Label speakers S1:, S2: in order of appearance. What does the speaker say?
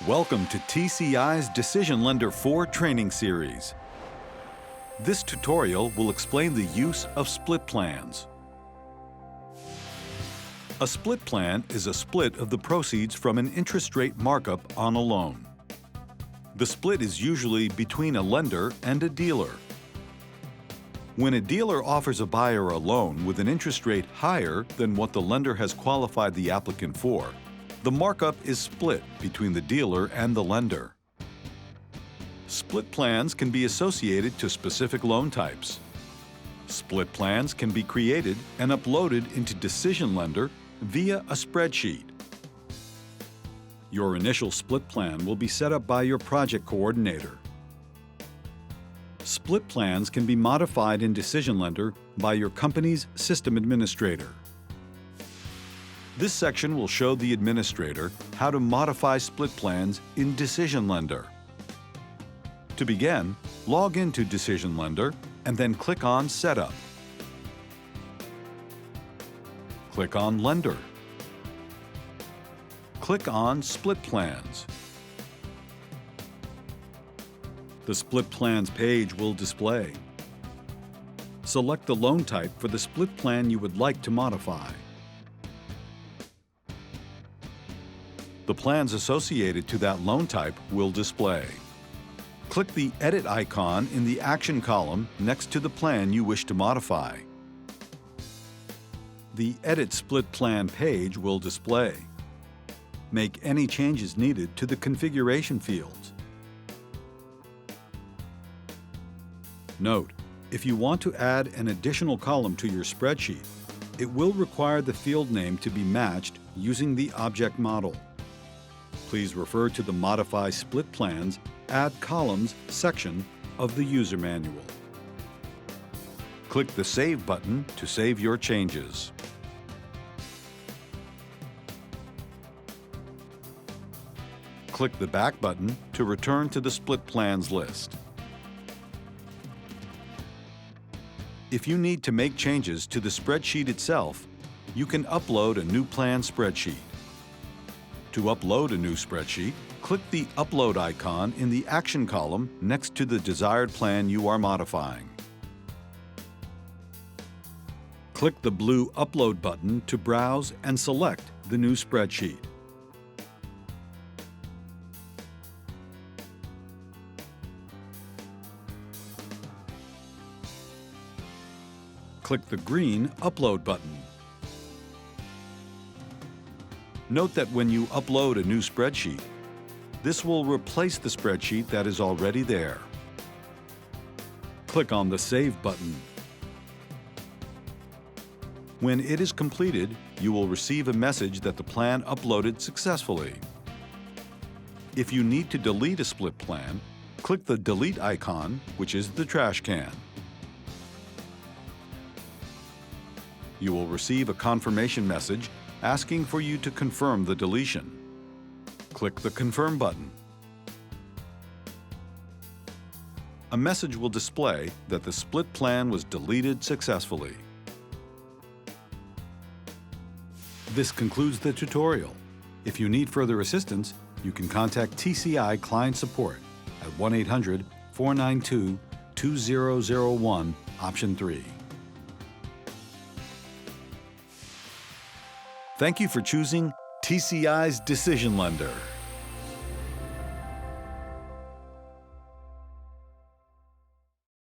S1: Welcome to TCI's DecisionLender 4 training series. This tutorial will explain the use of split plans. A split plan is a split of the proceeds from an interest rate markup on a loan. The split is usually between a lender and a dealer. When a dealer offers a buyer a loan with an interest rate higher than what the lender has qualified the applicant for, the markup is split between the dealer and the lender. Split plans can be associated to specific loan types. Split plans can be created and uploaded into DecisionLender via a spreadsheet. Your initial split plan will be set up by your project coordinator. Split plans can be modified in DecisionLender by your company's system administrator. This section will show the administrator how to modify split plans in DecisionLender. To begin, log into DecisionLender and then click on Setup. Click on Lender. Click on Split Plans. The Split Plans page will display. Select the loan type for the split plan you would like to modify. The plans associated to that loan type will display. Click the Edit icon in the Action column next to the plan you wish to modify. The Edit Split Plan page will display. Make any changes needed to the configuration fields. Note, if you want to add an additional column to your spreadsheet, it will require the field name to be matched using the object model. Please refer to the Modify Split Plans Add Columns section of the user manual. Click the Save button to save your changes. Click the Back button to return to the Split Plans list. If you need to make changes to the spreadsheet itself, you can upload a new plan spreadsheet. To upload a new spreadsheet, click the Upload icon in the Action column next to the desired plan you are modifying. Click the blue Upload button to browse and select the new spreadsheet. Click the green Upload button. Note that when you upload a new spreadsheet, this will replace the spreadsheet that is already there. Click on the Save button. When it is completed, you will receive a message that the plan uploaded successfully. If you need to delete a split plan, click the Delete icon, which is the trash can. You will receive a confirmation message asking for you to confirm the deletion. Click the Confirm button. A message will display that the split plan was deleted successfully. This concludes the tutorial. If you need further assistance, you can contact TCI Client Support at 1-800-492-2001, option 3. Thank you for choosing TCI's DecisionLender.